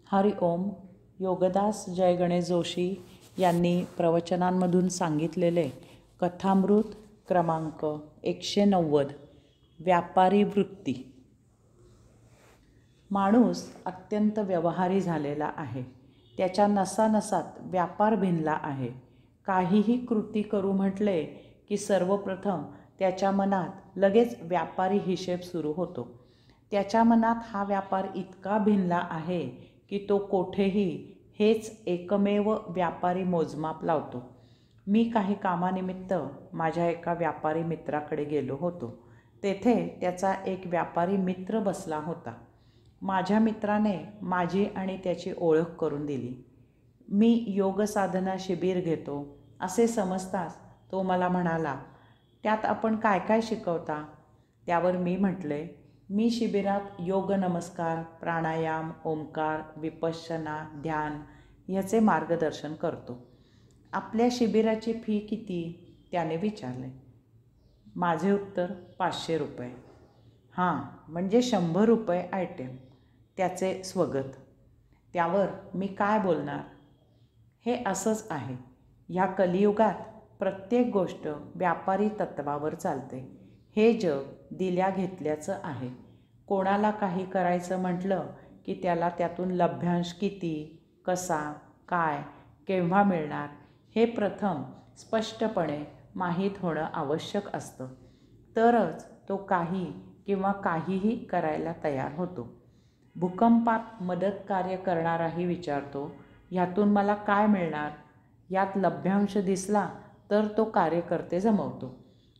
हरि ओम. योगदास जय गणेश जोशी यांनी प्रवचनांमधून सांगितलेले कथामृत क्रमांक 190 व्यापारी वृत्ती. माणूस अत्यंत व्यवहारी झालेला आहे. त्याच्या नसानसात व्यापार भिनला आहे. काहीही कृती करू म्हटले की सर्वप्रथम त्याच्या मनात लगेच व्यापारी हिशेब सुरू होतो. त्याच्या मनात हा व्यापार इतका भिनला आहे की तो कोठेही हेच एकमेव व्यापारी मोजमाप लावतो. मी काही कामानिमित्त माझ्या एका व्यापारी मित्राकडे गेलो होतो. तेथे त्याचा एक व्यापारी मित्र बसला होता. माझ्या मित्राने माझी आणि त्याची ओळख करून दिली. मी योग साधना शिबिर घेतो असे समजताच तो मला म्हणाला, त्यात आपण काय काय शिकवता? त्यावर मी म्हटले, मी शिबिरात योग, नमस्कार, प्राणायाम, ओंकार, विपश्यना, ध्यान ह्याचे मार्गदर्शन करतो. आपल्या शिबिराची फी किती? त्याने विचारले. माझे उत्तर 500 रुपये. हां, म्हणजे 100 रुपये आयटेम. त्याचे स्वगत. त्यावर मी काय बोलणार? हे असंच आहे. ह्या कलियुगात प्रत्येक गोष्ट व्यापारी तत्वावर चालते. हे जग दिल्या घेतल्याचं आहे. कोणाला काही करायचं म्हटलं की त्याला त्यातून लभ्यांश किती, कसा, काय, केव्हा मिळणार हे प्रथम स्पष्टपणे माहीत होणं आवश्यक असतं. तरच तो काही किंवा काहीही करायला तयार होतो. भूकंपात मदत कार्य करणाराही विचारतो, ह्यातून मला काय मिळणार? यात लभ्यांश दिसला तर तो कार्यकर्ते जमवतो.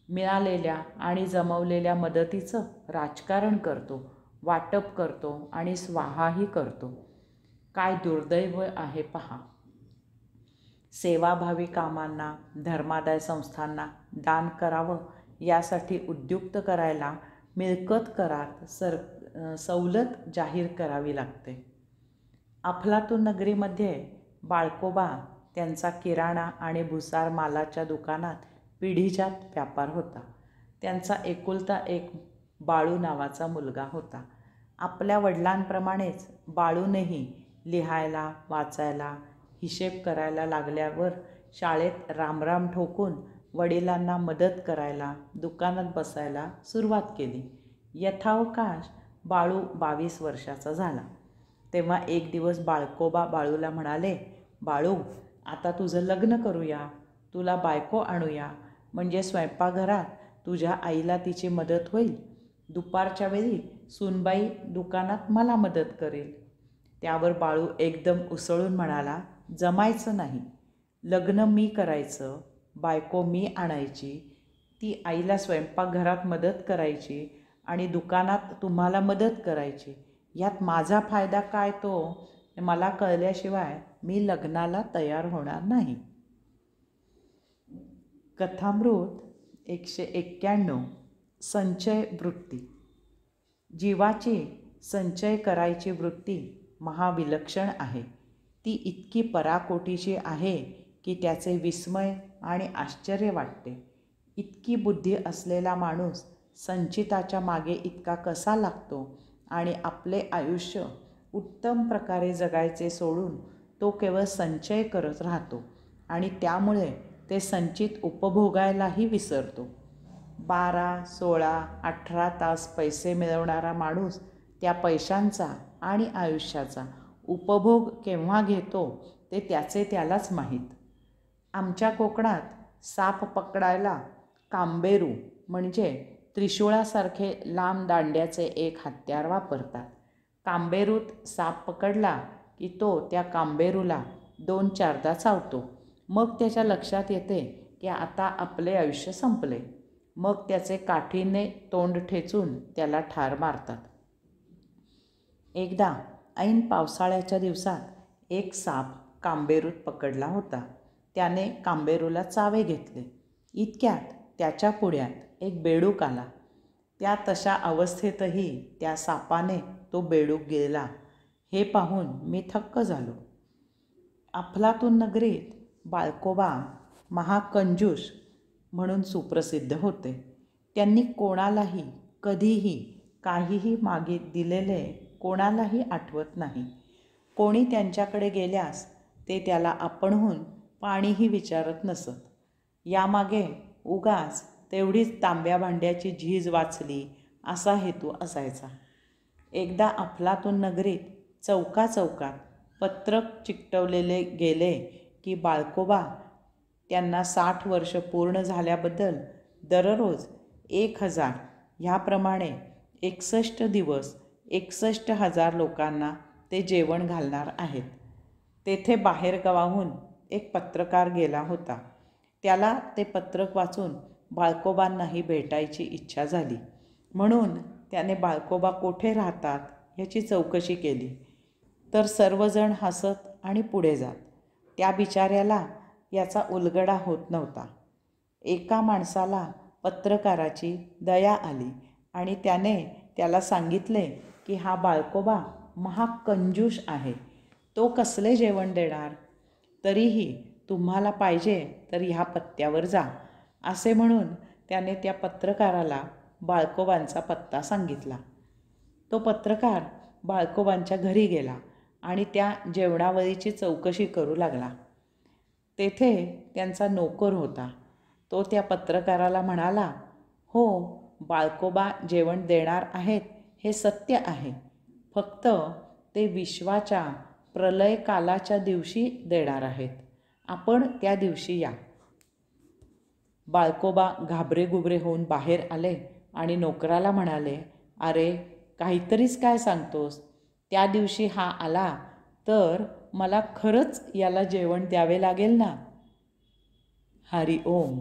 मिळालेल्या आणि जमवलेल्या मदतीचं राजकारण करतो, वाटप करतो आणि स्वाहाही करतो. काय दुर्दैव आहे पहा. सेवाभावी कामांना, धर्मादाय संस्थांना दान करावं यासाठी उद्युक्त करायला मिळकत करात सवलत जाहीर करावी लागते. अफलातून नगरीमध्ये बाळकोबा त्यांचा किराणा आणि भुसार मालाच्या दुकानात पिढीजात व्यापार होता. त्यांचा एकुलता एक बाळू नावाचा मुलगा होता. आपल्या वडिलांप्रमाणेच बाळूनेही लिहायला, वाचायला, हिशेब करायला लागल्यावर शाळेत रामराम ठोकून वडिलांना मदत करायला, दुकानात बसायला सुरुवात केली. यथावकाश बाळू 22 वर्षाचा झाला. तेव्हा एक दिवस बाळकोबा बाळूला म्हणाले, बाळू, आता तुझं लग्न करूया, तुला बायको आणूया, म्हणजे स्वयंपाकघरात तुझ्या आईला तिची मदत होईल. दुपारच्या वेळी सूनबाई दुकानात मला मदत करेल. त्यावर बाळू एकदम उसळून म्हणाला, जमायचं नाही. लग्न मी करायचं, बायको मी आणायची, ती आईला स्वयंपाकघरात मदत करायची आणि दुकानात तुम्हाला मदत करायची. यात माझा फायदा काय तो मला कळल्याशिवाय मी लग्नाला तयार होणार नाही. कथामृत 191 संचय वृत्ती. जीवाची संचय करायची वृत्ती महाविलक्षण आहे. ती इतकी पराकोटीची आहे की त्याचे विस्मय आणि आश्चर्य वाटते. इतकी बुद्धी असलेला माणूस संचिताच्या मागे इतका कसा लागतो आणि आपले आयुष्य उत्तम प्रकारे जगायचे सोडून तो केवळ संचय करत राहतो आणि त्यामुळे ते संचित उपभोगायलाही विसरतो. 12, 16, 18 तास पैसे मिळवणारा माणूस त्या पैशांचा आणि आयुष्याचा उपभोग केव्हा घेतो ते त्याचे त्यालाच माहीत. आमच्या कोकणात साप पकडायला कांबेरू म्हणजे त्रिशूळासारखे लांब दांड्याचे एक हत्यार वापरतात. कांबेरूत साप पकडला की तो त्या कांबेरूला 2-4दा चावतो. मग त्याच्या लक्षात येते की आता आपले आयुष्य संपले. मग त्याचे काठीने तोंड ठेचून त्याला ठार मारतात. एकदा ऐन पावसाळ्याच्या दिवसात एक साप कांबेरूत पकडला होता. त्याने कांबेरूला चावे घेतले. इतक्यात त्याच्या पुढ्यात एक बेडूक आला. त्या तशा अवस्थेतही त्या सापाने तो बेडूक गिळला. हे पाहून मी थक्क झालो. अफलातून नगरीत बाळकोबा महाकंजूस म्हणून सुप्रसिद्ध होते. त्यांनी कोणालाही कधीही काहीही दिलेले कोणालाही आठवत नाही. कोणी त्यांच्याकडे गेल्यास ते त्याला आपणहून पाणीही विचारत नसत. यामागे उगाच तेवढीच तांब्या भांड्याची झीज वाचली असा हेतू असायचा. एकदा अफलातून नगरीत चौकाचौकात पत्रक चिकटवलेले गेले की बाळकोबा त्यांना 60 वर्ष पूर्ण झाल्याबद्दल दररोज 1000 ह्याप्रमाणे 61 दिवस 61,000 लोकांना ते जेवण घालणार आहेत. तेथे बाहेरगावाहून एक पत्रकार गेला होता. त्याला ते पत्रक वाचून बाळकोबांनाही भेटायची इच्छा झाली. म्हणून त्याने बाळकोबा कोठे राहतात ह्याची चौकशी केली. तर सर्वजण हसत आणि पुढे जात. त्या बिचाऱ्याला याचा उलगडा होत नव्हता. एका माणसाला पत्रकाराची दया आली आणि त्याने त्याला सांगितले की हा बाळकोबा महाकंजूष आहे. तो कसले जेवण देणार? तरीही तुम्हाला पाहिजे तर ह्या पत्त्यावर जा, असे म्हणून त्याने त्या पत्रकाराला बाळकोबांचा पत्ता सांगितला. तो पत्रकार बाळकोबांच्या घरी गेला आणि त्या जेवणावळीची चौकशी करू लागला. तेथे त्यांचा नोकर होता. तो त्या पत्रकाराला म्हणाला, हो, बाळकोबा जेवण देणार आहेत हे सत्य आहे. फक्त ते विश्वाच्या प्रलयकालाच्या दिवशी देणार आहेत. आपण त्या दिवशी या. बाळकोबा घाबरेगुबरे होऊन बाहेर आले आणि नोकराला म्हणाले, अरे, काहीतरीच काय सांगतोस? त्या दिवशी हा आला तर मला खरंच याला जेवण द्यावे लागेल ना? हरी ओम.